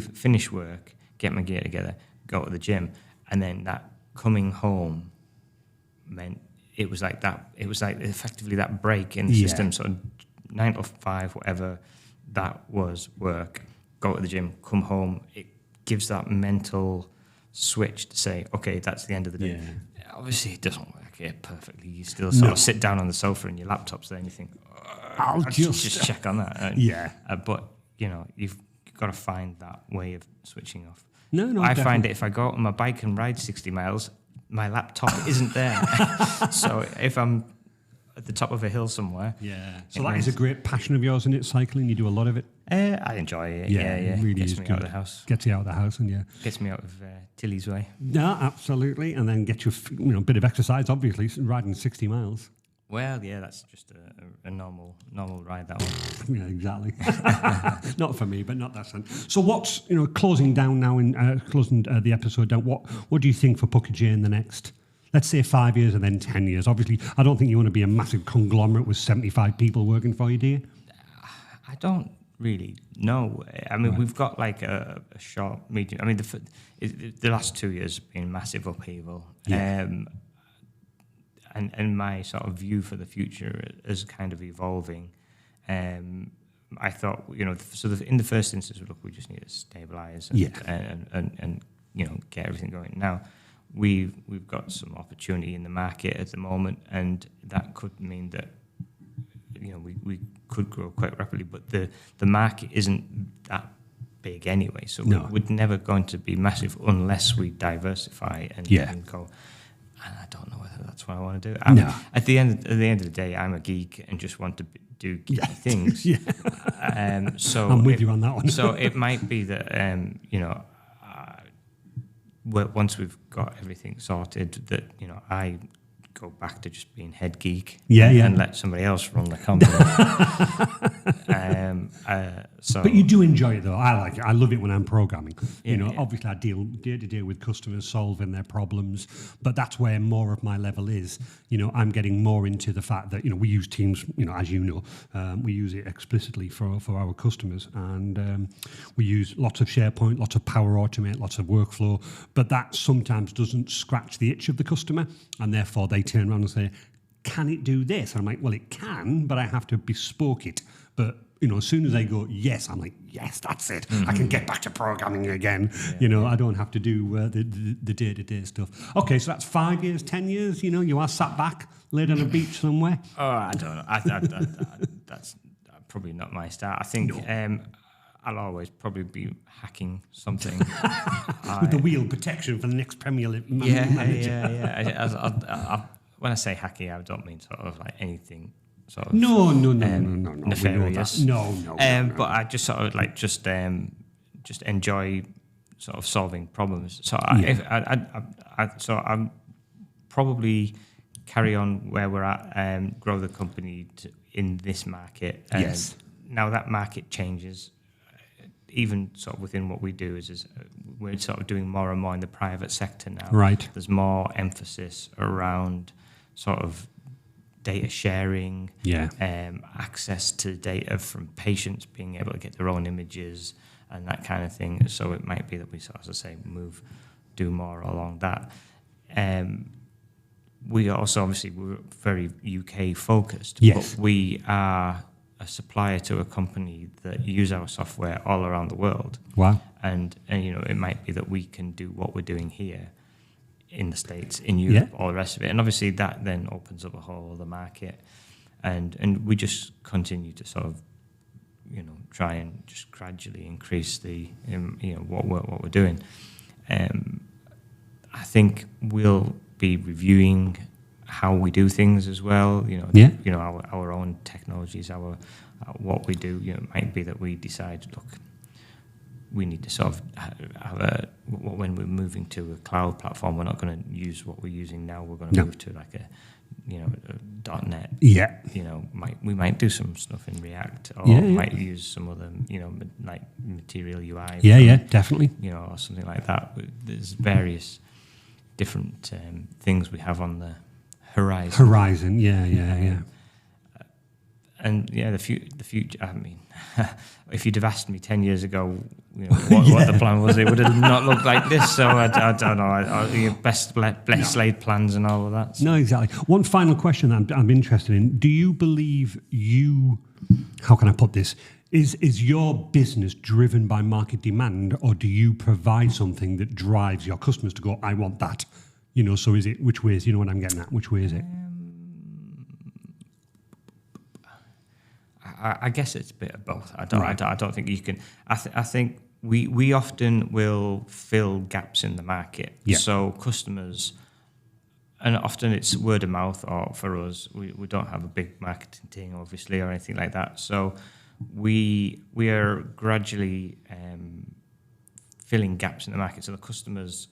finish work, get my gear together, go to the gym, and then that coming home meant it was like effectively that break in the system. So 9 to 5, whatever, that was work. Go to the gym, come home. It gives that mental switch to say, okay, that's the end of the day. Yeah. Obviously, it doesn't work here perfectly. You still sort of sit down on the sofa and your laptop's there and you think, I'll just check on that. But, you've got to find that way of switching off. No, I definitely. find that if I go out on my bike and ride 60 miles, my laptop isn't there. So if I'm at the top of a hill somewhere... Yeah. So that is a great passion of yours, isn't it, cycling? You do a lot of it? I enjoy it, yeah. It really gets is me good. out of the house. Gets you out of the house, and Gets me out of Tilly's way. Yeah, absolutely. And then get you a bit of exercise, obviously, riding 60 miles. Well, yeah, that's just a normal ride, that one. Yeah, exactly. Not for me, but not that sense. So what's, closing down now, closing the episode down, what do you think for Pukka-J in the next, let's say 5 years and then 10 years? Obviously, I don't think you want to be a massive conglomerate with 75 people working for you, do you? I don't really know. We've got like a short, medium, the last 2 years have been massive upheaval. Yeah. And my sort of view for the future is kind of evolving. I thought, in the first instance, look, we just need to stabilise and get everything going. Now, we've got some opportunity in the market at the moment, and that could mean that we could grow quite rapidly. But the market isn't that big anyway, so we're never going to be massive unless we diversify and go. And I don't know whether that's what I want to do. At the end of the day, I'm a geek and just want to do geeky things. So I'm with you on that one. So it might be that once we've got everything sorted, that I go back to just being head geek and let somebody else run the company. But you do enjoy it, though. I like it. I love it when I'm programming. Obviously I deal day to day with customers solving their problems, but that's where more of my level is. I'm getting more into the fact that, we use Teams, as we use it explicitly for our customers, and we use lots of SharePoint, lots of Power Automate, lots of workflow, but that sometimes doesn't scratch the itch of the customer, and therefore they turn around and say, can it do this? And I'm like, well, it can, but I have to bespoke it. But, as soon as they go, yes, I'm like, yes, that's it. Mm-hmm. I can get back to programming again. I don't have to do the day-to-day stuff. Okay, so that's 5 years, 10 years, you are sat back, laid on a beach somewhere. Oh, I don't know. That's probably not my style. I think I'll always probably be hacking something. With the wheel protection for the next Premier League manager. Yeah. When I say hacking, I don't mean sort of like anything sort of No. nefarious. No. But I just sort of like just enjoy sort of solving problems. So I'm probably carry on where we're at, grow the company in this market. Yes. Now that market changes, even sort of within what we do is we're sort of doing more and more in the private sector now. Right. There's more emphasis around sort of data sharing, access to data from patients being able to get their own images and that kind of thing. So it might be that we sort of say do more along that. We also we're very UK focused, but we are a supplier to a company that use our software all around the world. Wow. And it might be that we can do what we're doing here in the States, in Europe, all the rest of it. And obviously that then opens up a whole other market. And we just continue to sort of, try and just gradually increase the, what we're doing. I think we'll be reviewing how we do things as well. Our own technologies, what we do. It might be that we decide, look, we need to sort of have when we're moving to a cloud platform, we're not going to use what we're using now. We're going to move to like a .NET. Yeah. We might do some stuff in React, or might use some other, like Material UI. Yeah, definitely. Or something like that. There's various different things we have on the horizon. Yeah. And the future. I mean, if you'd have asked me 10 years ago, what the plan was, it would have not looked like this. So I don't know. Best laid plans and all of that. So. No, exactly. One final question I'm interested in. Do you believe how can I put this? Is your business driven by market demand, or do you provide something that drives your customers to go, I want that? So is it, which way is, what I'm getting at? Which way is it? I guess it's a bit of both. I don't think you can. I think we often will fill gaps in the market. Yeah. So customers, and often it's word of mouth, or for us, we don't have a big marketing team, obviously, or anything like that. So we are gradually filling gaps in the market. So the customers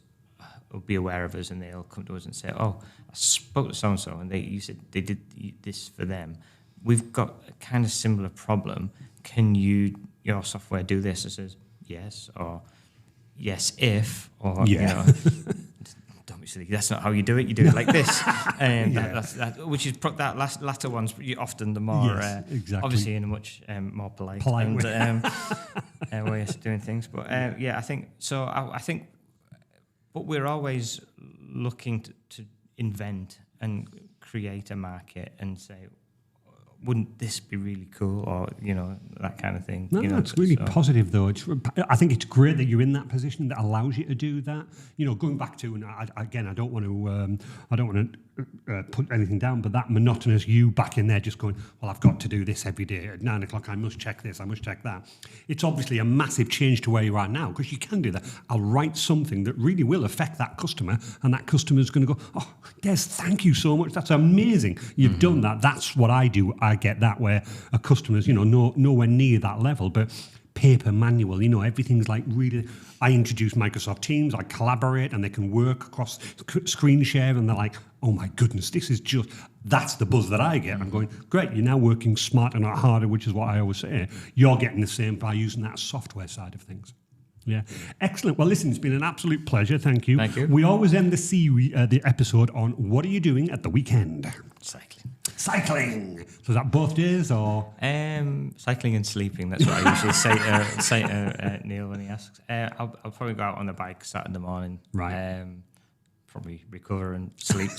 will be aware of us, and they'll come to us and say, "Oh, I spoke to so and so, and you said they did this for them. We've got a kind of similar problem. Can your software do this?" I says, yes, or yes, if, or, don't be silly. That's not how you do it. You do it like this. Which is that latter one's often the more, obviously in a much more polite way of doing things. But I think so. I think, but we're always looking to invent and create a market and say, wouldn't this be really cool, or that kind of thing? No, it's really positive though. I think it's great that you're in that position that allows you to do that. Going back to, and I don't want to put anything down, but that monotonous you back in there just going, well, I've got to do this every day at 9 o'clock. I must check this. I must check that. It's obviously a massive change to where you are now, because you can do that. I'll write something that really will affect that customer, and that customer's going to go, oh, Des, thank you so much. That's amazing. You've done that. That's what I do. I get that, where a customer's, nowhere near that level, but paper manual, everything's like really. I introduce Microsoft Teams, I collaborate, and they can work across screen share, and they're like, oh my goodness, that's the buzz that I get. I'm going, great, you're now working smarter, not harder, which is what I always say. You're getting the same by using that software side of things. Yeah, excellent. Well, listen, it's been an absolute pleasure. Thank you. Thank you. We always end the episode on what are you doing at the weekend? Cycling. So is that both days, or? Cycling and sleeping. That's what I usually say to Neil when he asks. I'll probably go out on the bike Saturday morning. Right. Probably recover and sleep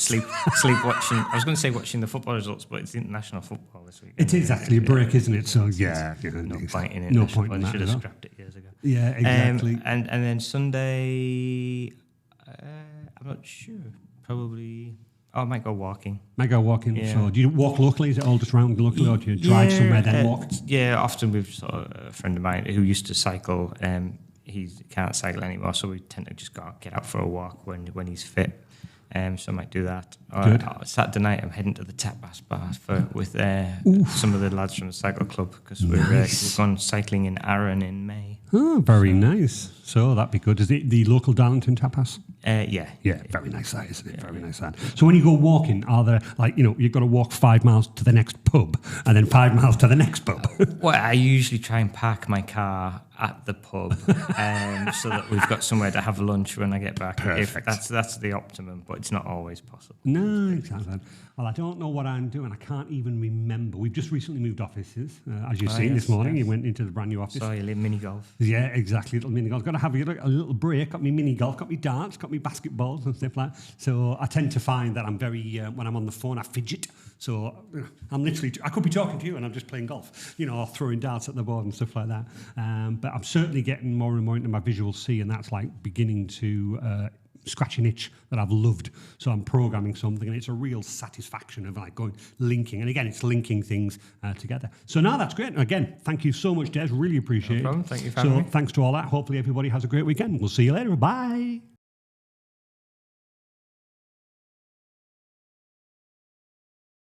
watching. I was going to say watching the football results, but it's international football this week. It is actually a break, isn't it? So no point in it. No point in that. They should have scrapped it years ago. Yeah, exactly. And then Sunday, I'm not sure. Probably. I might go walking. Yeah. So do you walk locally? Is it all just around locally, or do you drive somewhere then walk? Yeah, often with a friend of mine who used to cycle. He can't cycle anymore, so we tend to just get out for a walk when he's fit. So I might do that. Good. Saturday night, I'm heading to the tapas bar with some of the lads from the cycle club because we're going cycling in Arran in May. Oh, very nice. So that'd be good. Is it the local Darlington tapas? Yeah. Yeah, very nice that, isn't it? Very nice that. So when you go walking, are there, like, you've got to walk 5 miles to the next pub and then 5 miles to the next pub? Well, I usually try and park my car at the pub so that we've got somewhere to have lunch when I get back. Perfect. If that's the optimum, but it's not always possible. No, exactly. Well, I don't know what I'm doing. I can't even remember. We've just recently moved offices, as you've seen this morning. You went into the brand new office. So you mini golf. Yeah, exactly. Little mini golf. Got to have a little break. Got me mini golf. Got me darts. Got me basketballs and stuff like that. So I tend to find that I'm very when I'm on the phone, I fidget. So I'm literally I could be talking to you and I'm just playing golf, or throwing darts at the board and stuff like that. But I'm certainly getting more and more into my visual C, and that's like beginning to scratch an itch that I've loved. So I'm programming something, and it's a real satisfaction of like linking. And again, it's linking things together. So now that's great. Again, thank you so much, Des. Really appreciate it. No problem. Thank you for having me. Thanks to all that. Hopefully everybody has a great weekend. We'll see you later. Bye.